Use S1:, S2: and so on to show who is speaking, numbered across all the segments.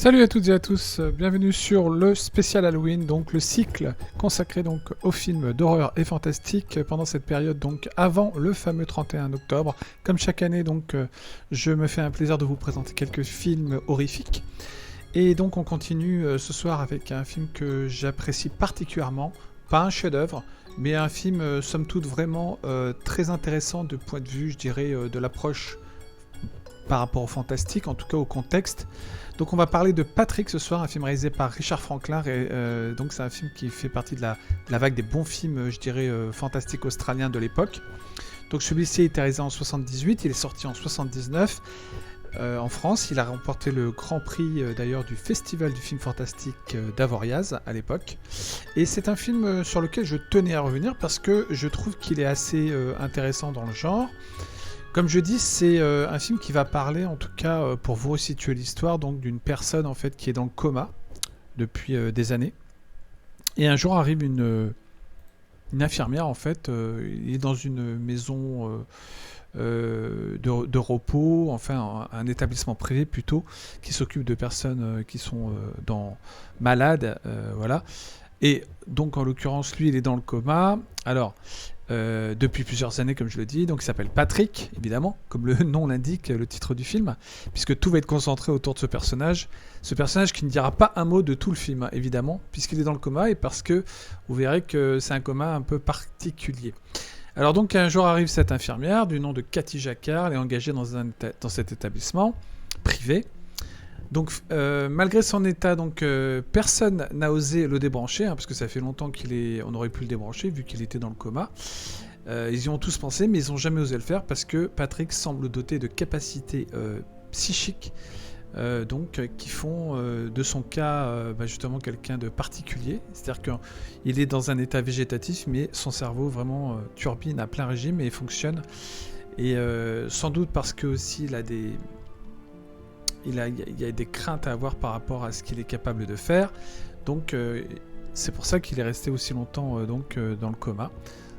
S1: Salut à toutes et à tous, bienvenue sur le spécial Halloween, donc le cycle consacré donc aux films d'horreur et fantastique pendant cette période donc avant le fameux 31 octobre. Comme chaque année donc je me fais un plaisir de vous présenter quelques films horrifiques. Et donc on continue ce soir avec un film que j'apprécie particulièrement, pas un chef-d'œuvre, mais un film somme toute vraiment très intéressant de point de vue, je dirais, de l'approche par rapport au fantastique, en tout cas au contexte. Donc on va parler de Patrick ce soir, un film réalisé par Richard Franklin, et donc c'est un film qui fait partie de la vague des bons films, je dirais, fantastiques australiens de l'époque. Donc celui-ci est réalisé en 78, il est sorti en 79 en France, il a remporté le grand prix d'ailleurs du Festival du film fantastique d'Avoriaz à l'époque. Et c'est un film sur lequel je tenais à revenir parce que je trouve qu'il est assez intéressant dans le genre. Comme je dis, c'est un film qui va parler, en tout cas pour vous resituer l'histoire, donc d'une personne en fait qui est dans le coma depuis des années. Et un jour arrive une infirmière en fait. Il est dans une maison de repos, enfin un établissement privé plutôt, qui s'occupe de personnes qui sont malades, voilà. Et donc en l'occurrence, lui, il est dans le coma. Alors. Depuis plusieurs années, comme je le dis, donc il s'appelle Patrick, évidemment, comme le nom l'indique, le titre du film, puisque tout va être concentré autour de ce personnage qui ne dira pas un mot de tout le film, évidemment, puisqu'il est dans le coma et parce que vous verrez que c'est un coma un peu particulier. Alors donc un jour arrive cette infirmière du nom de Cathy Jacquard, elle est engagée dans cet établissement privé. Donc malgré son état, donc personne n'a osé le débrancher, parce que ça fait longtemps on aurait pu le débrancher vu qu'il était dans le coma. Ils y ont tous pensé, mais ils n'ont jamais osé le faire parce que Patrick semble doté de capacités psychiques, qui font de son cas justement quelqu'un de particulier. C'est-à-dire qu'il est dans un état végétatif, mais son cerveau vraiment turbine à plein régime et fonctionne. Et sans doute parce que aussi il y a des craintes à avoir par rapport à ce qu'il est capable de faire. Donc c'est pour ça qu'il est resté aussi longtemps dans le coma,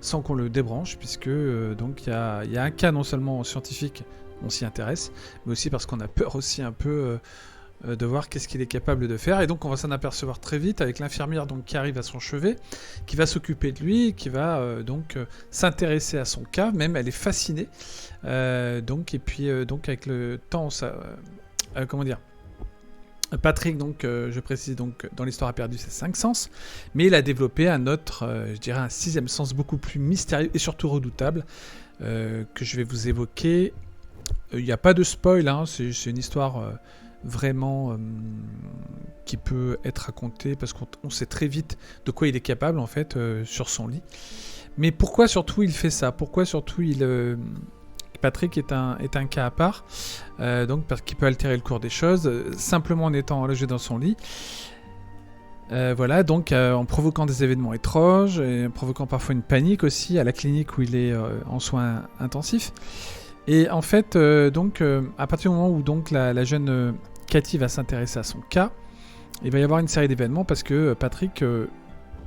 S1: sans qu'on le débranche, puisque donc il y a un cas non seulement scientifique, on s'y intéresse, mais aussi parce qu'on a peur aussi un peu de voir qu'est-ce qu'il est capable de faire. Et donc on va s'en apercevoir très vite avec l'infirmière donc, qui arrive à son chevet, qui va s'occuper de lui, qui va s'intéresser à son cas, même elle est fascinée. Et puis avec le temps, comment dire, Patrick, donc, je précise, donc, dans l'histoire a perdu ses 5 sens, mais il a développé un autre, je dirais un 6e sens beaucoup plus mystérieux et surtout redoutable, que je vais vous évoquer. Il n'y a pas de spoil, hein, c'est une histoire vraiment qui peut être racontée, parce qu'on sait très vite de quoi il est capable, en fait, sur son lit. Mais pourquoi surtout il fait ça ? Pourquoi surtout Patrick est un cas à part, donc parce qu'il peut altérer le cours des choses, simplement en étant allongé dans son lit. Voilà, donc en provoquant des événements étranges, et en provoquant parfois une panique aussi à la clinique où il est en soins intensifs. Et en fait, à partir du moment où donc, la jeune Cathy va s'intéresser à son cas, il va y avoir une série d'événements parce que Patrick,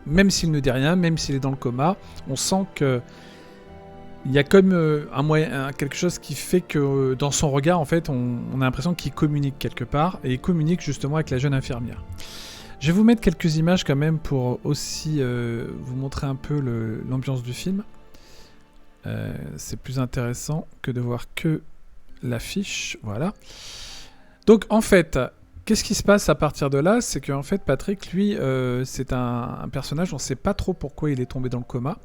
S1: même s'il ne dit rien, même s'il est dans le coma, on sent que il y a comme quelque chose qui fait que dans son regard, en fait, on a l'impression qu'il communique quelque part, et il communique justement avec la jeune infirmière. Je vais vous mettre quelques images quand même pour aussi vous montrer un peu l'ambiance du film. C'est plus intéressant que de voir que l'affiche, voilà. Donc en fait, qu'est-ce qui se passe à partir de là ? C'est qu'en fait, Patrick, lui, c'est un personnage, on ne sait pas trop pourquoi il est tombé dans le coma.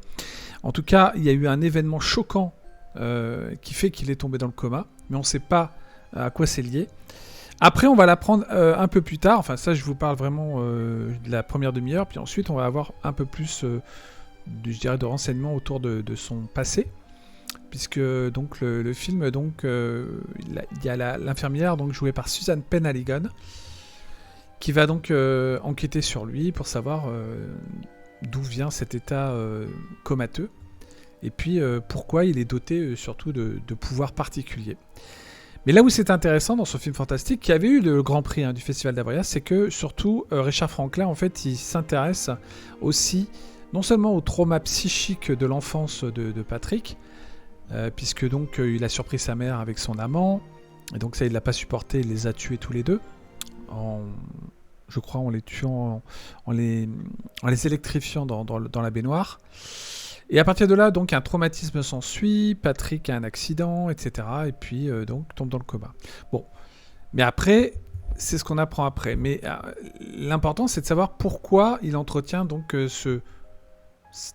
S1: En tout cas, il y a eu un événement choquant qui fait qu'il est tombé dans le coma, mais on ne sait pas à quoi c'est lié. Après, on va l'apprendre un peu plus tard. Enfin, ça, je vous parle vraiment de la première demi-heure. Puis ensuite, on va avoir un peu plus de renseignements autour de son passé. Puisque donc, le film, donc, il y a l'infirmière donc, jouée par Suzanne Penhaligon qui va donc enquêter sur lui pour savoir d'où vient cet état comateux, et puis pourquoi il est doté surtout de pouvoirs particuliers. Mais là où c'est intéressant dans ce film fantastique, qui avait eu le grand prix du Festival d'Avoriaz, c'est que surtout Richard Franklin, en fait, il s'intéresse aussi non seulement au trauma psychique de l'enfance de Patrick, puisque donc il a surpris sa mère avec son amant, et donc ça il l'a pas supporté, il les a tués tous les deux. je crois en les tuant, en les électrifiant dans la baignoire. Et à partir de là, donc, un traumatisme s'ensuit, Patrick a un accident, etc. Et puis, donc, tombe dans le coma. Bon. Mais après, c'est ce qu'on apprend après. Mais l'important, c'est de savoir pourquoi il entretient, donc,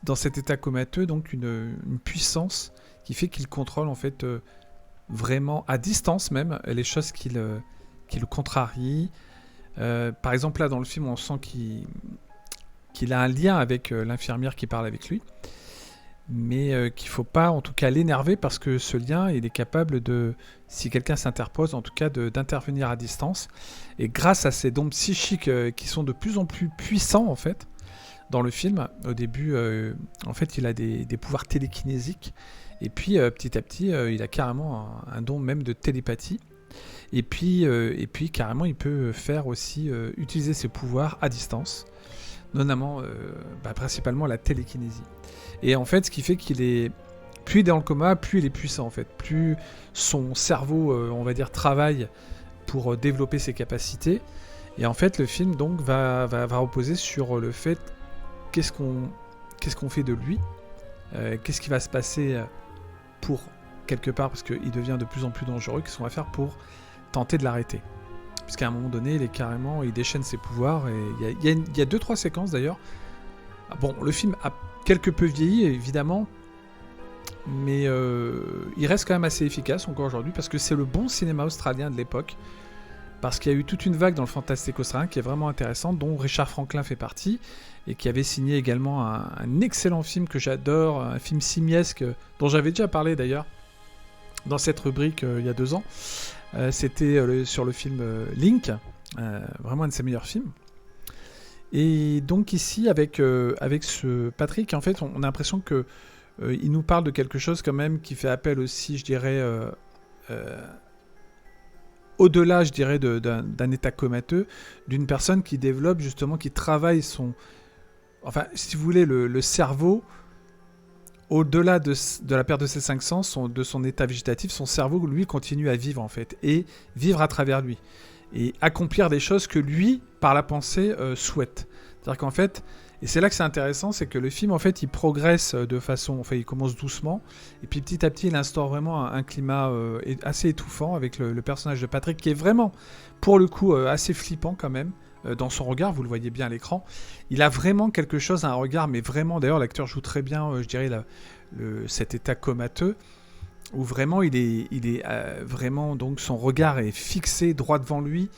S1: dans cet état comateux, donc, une puissance qui fait qu'il contrôle, en fait, vraiment, à distance même, les choses qui le contrarient. Par exemple, là, dans le film, on sent qu'il a un lien avec l'infirmière qui parle avec lui. Mais qu'il ne faut pas en tout cas l'énerver parce que ce lien, il est capable de, si quelqu'un s'interpose, en tout cas d'intervenir à distance. Et grâce à ces dons psychiques qui sont de plus en plus puissants en fait, dans le film, au début, en fait, il a des pouvoirs télékinésiques. Et puis petit à petit, il a carrément un don même de télépathie. Et puis carrément, il peut faire aussi utiliser ses pouvoirs à distance, notamment, principalement la télékinésie. Et en fait, ce qui fait qu'il est... Plus il est dans le coma, plus il est puissant, en fait. Plus son cerveau, on va dire, travaille pour développer ses capacités. Et en fait, le film, donc, va reposer sur le fait qu'est-ce qu'on fait de lui, qu'est-ce qui va se passer pour, quelque part, parce qu'il devient de plus en plus dangereux, qu'est-ce qu'on va faire pour tenter de l'arrêter. Puisqu'à un moment donné, il déchaîne ses pouvoirs. Et il y a 2-3 séquences, d'ailleurs. Bon, le film a quelque peu vieilli, évidemment, mais il reste quand même assez efficace encore aujourd'hui, parce que c'est le bon cinéma australien de l'époque, parce qu'il y a eu toute une vague dans le fantastique australien qui est vraiment intéressante, dont Richard Franklin fait partie, et qui avait signé également un excellent film que j'adore, un film simiesque, dont j'avais déjà parlé d'ailleurs, dans cette rubrique il y a 2 ans. C'était sur le film Link, vraiment un de ses meilleurs films. Et donc ici, avec ce Patrick, en fait, on a l'impression que il nous parle de quelque chose quand même qui fait appel aussi, je dirais, au-delà, je dirais, d'un état comateux, d'une personne qui développe justement, qui travaille son... Enfin, si vous voulez, le cerveau, au-delà de la perte de ses 5 sens, de son état végétatif, son cerveau, lui, continue à vivre, en fait, et vivre à travers lui. Et accomplir des choses que lui, par la pensée, souhaite. C'est-à-dire qu'en fait, et c'est là que c'est intéressant, c'est que le film, en fait, il progresse de façon... Enfin, il commence doucement, et puis petit à petit, il instaure vraiment un climat assez étouffant avec le personnage de Patrick, qui est vraiment, pour le coup, assez flippant quand même, dans son regard, vous le voyez bien à l'écran. Il a vraiment quelque chose, un regard, mais vraiment, d'ailleurs, l'acteur joue très bien, je dirais, cet état comateux, où vraiment il est vraiment, donc son regard est fixé droit devant lui.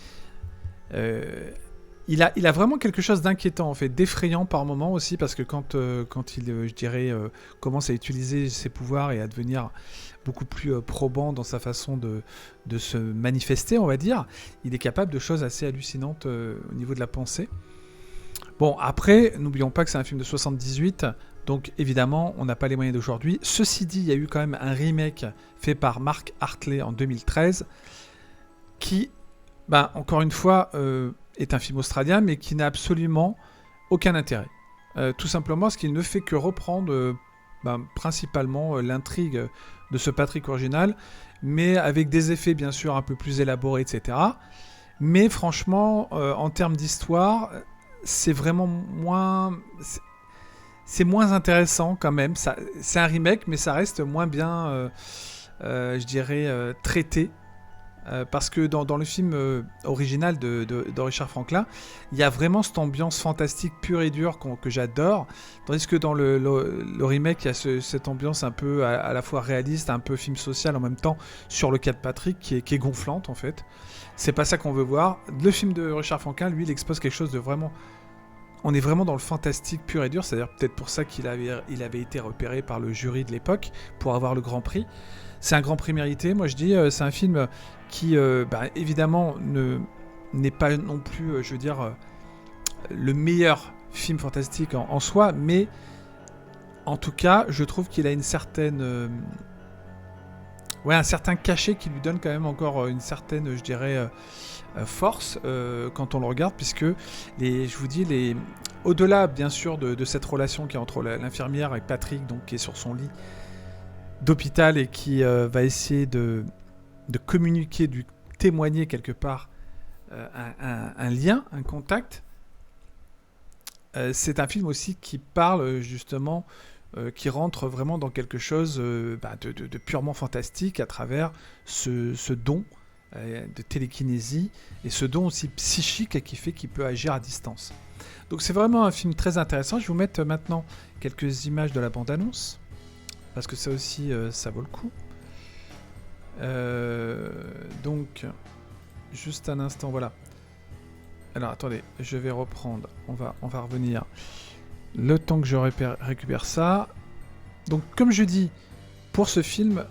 S1: Il a vraiment quelque chose d'inquiétant, en fait, d'effrayant par moments aussi, parce que quand il, je dirais, commence à utiliser ses pouvoirs et à devenir beaucoup plus probant dans sa façon de se manifester, on va dire, il est capable de choses assez hallucinantes au niveau de la pensée. Bon, après, n'oublions pas que c'est un film de 78, donc évidemment, on n'a pas les moyens d'aujourd'hui. Ceci dit, il y a eu quand même un remake fait par Mark Hartley en 2013, qui, encore une fois, est un film australien, mais qui n'a absolument aucun intérêt. Tout simplement parce qu'il ne fait que reprendre principalement l'intrigue de ce Patrick original, mais avec des effets bien sûr un peu plus élaborés, etc. Mais franchement, en termes d'histoire, c'est vraiment moins... C'est moins intéressant quand même. C'est un remake, mais ça reste moins bien, je dirais, traité. Parce que dans le film original de Richard Franklin, il y a vraiment cette ambiance fantastique pure et dure que j'adore, tandis que dans le remake, il y a cette ambiance un peu à la fois réaliste, un peu film social en même temps, sur le cas de Patrick, qui est gonflante en fait. C'est pas ça qu'on veut voir. Le film de Richard Franklin, lui, il expose quelque chose de vraiment... On est vraiment dans le fantastique pur et dur, c'est-à-dire peut-être pour ça qu'il avait été repéré par le jury de l'époque, pour avoir le Grand Prix. C'est un Grand Prix mérité, moi je dis, c'est un film qui, évidemment, n'est pas non plus, je veux dire, le meilleur film fantastique en soi, mais en tout cas, je trouve qu'il a une certaine... un certain cachet qui lui donne quand même encore une certaine, je dirais, force quand on le regarde, puisque, je vous dis, au-delà, bien sûr, de cette relation qui est entre l'infirmière et Patrick, donc, qui est sur son lit d'hôpital et qui va essayer de communiquer, de témoigner quelque part un lien, un contact. C'est un film aussi qui parle justement, qui rentre vraiment dans quelque chose de purement fantastique à travers ce don de télékinésie et ce don aussi psychique qui fait qu'il peut agir à distance. Donc c'est vraiment un film très intéressant. Je vais vous mettre maintenant quelques images de la bande-annonce parce que ça aussi ça vaut le coup. Donc juste un instant, voilà. Alors attendez, je vais reprendre, on va revenir le temps que je récupère ça. Donc comme je dis, pour ce film,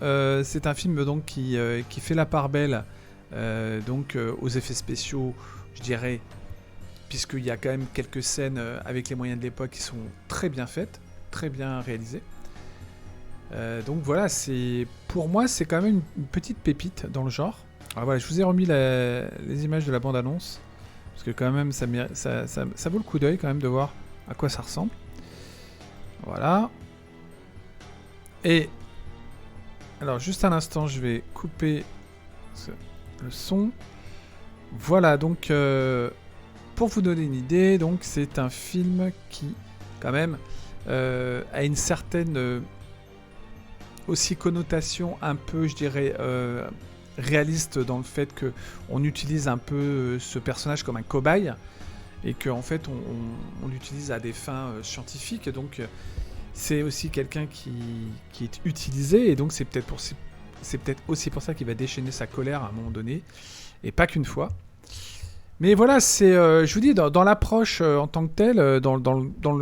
S1: c'est un film donc qui fait la part belle aux effets spéciaux, je dirais, puisqu'il y a quand même quelques scènes avec les moyens de l'époque qui sont très bien faites, très bien réalisées. Donc voilà, pour moi c'est quand même une petite pépite dans le genre. Alors voilà, je vous ai remis les images de la bande-annonce. Parce que quand même, ça vaut le coup d'œil quand même de voir à quoi ça ressemble. Voilà. Et alors, juste un instant, je vais couper le son. Voilà, donc pour vous donner une idée, donc c'est un film qui, quand même, a une certaine aussi connotation un peu, je dirais, réaliste dans le fait qu'on utilise un peu ce personnage comme un cobaye et qu'en fait on l'utilise à des fins scientifiques. Donc c'est aussi quelqu'un qui est utilisé et donc c'est peut-être aussi pour ça qu'il va déchaîner sa colère à un moment donné et pas qu'une fois. Mais voilà, je vous dis, dans l'approche en tant que telle, dans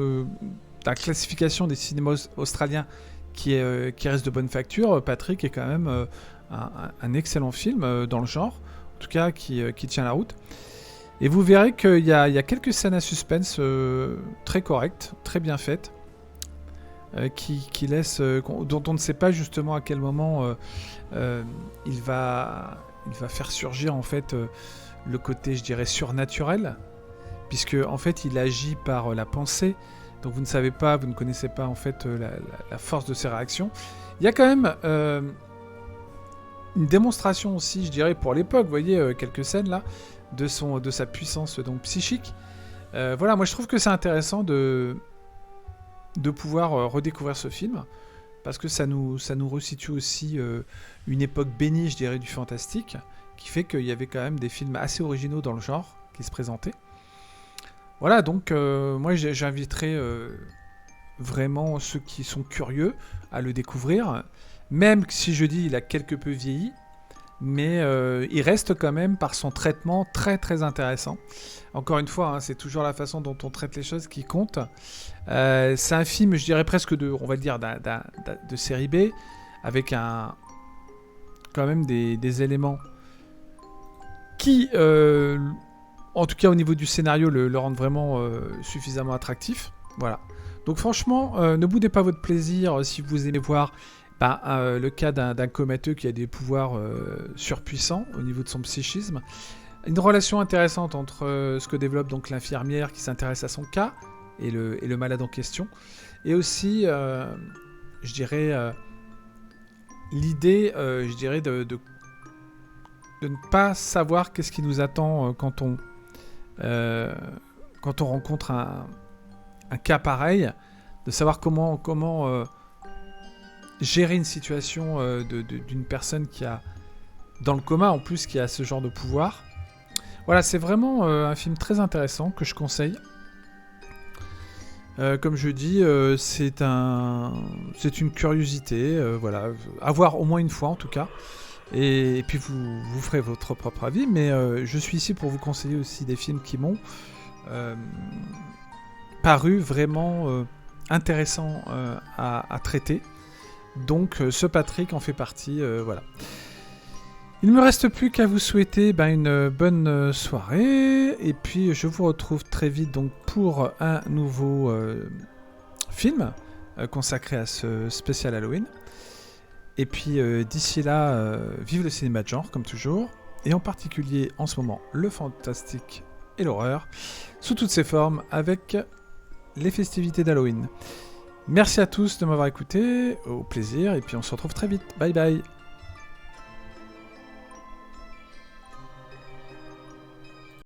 S1: la classification des cinémas australiens qui reste de bonne facture, Patrick est quand même un excellent film dans le genre, en tout cas qui tient la route. Et vous verrez qu'il y a quelques scènes à suspense très correctes, très bien faites, qui laissent, dont on ne sait pas justement à quel moment il va faire surgir en fait le côté, je dirais, surnaturel, puisque en fait il agit par la pensée. Donc vous ne connaissez pas en fait la force de ses réactions. Il y a quand même une démonstration aussi, je dirais, pour l'époque, vous voyez, quelques scènes là, de sa puissance donc psychique. Voilà, moi je trouve que c'est intéressant de pouvoir redécouvrir ce film, parce que ça nous resitue aussi une époque bénie, je dirais, du fantastique, qui fait qu'il y avait quand même des films assez originaux dans le genre qui se présentaient. Voilà, donc moi j'inviterais vraiment ceux qui sont curieux à le découvrir, même si je dis il a quelque peu vieilli, mais il reste quand même par son traitement très très intéressant. Encore une fois, hein, c'est toujours la façon dont on traite les choses qui compte. C'est un film, je dirais presque on va dire de série B, avec quand même des éléments qui, en tout cas au niveau du scénario, le rendent vraiment suffisamment attractif. Voilà. Donc franchement, ne boudez pas votre plaisir si vous aimez voir le cas d'un comateux qui a des pouvoirs surpuissants au niveau de son psychisme. Une relation intéressante entre ce que développe donc l'infirmière qui s'intéresse à son cas et le malade en question. Et aussi, je dirais, l'idée, je dirais, de ne pas savoir qu'est-ce qui nous attend quand on rencontre un cas pareil, de savoir comment gérer une situation d'une personne qui a, dans le coma en plus, qui a ce genre de pouvoir. Voilà, c'est vraiment un film très intéressant que je conseille. Comme je dis, c'est une curiosité, voilà, à voir au moins une fois en tout cas. Et puis vous ferez votre propre avis, mais je suis ici pour vous conseiller aussi des films qui m'ont paru vraiment intéressants à traiter. Donc ce Patrick en fait partie, voilà. Il ne me reste plus qu'à vous souhaiter une bonne soirée, et puis je vous retrouve très vite donc pour un nouveau film consacré à ce spécial Halloween. Et puis d'ici là, vive le cinéma de genre comme toujours, et en particulier en ce moment le fantastique et l'horreur, sous toutes ses formes, avec les festivités d'Halloween. Merci à tous de m'avoir écouté, au plaisir, et puis on se retrouve très vite. Bye bye.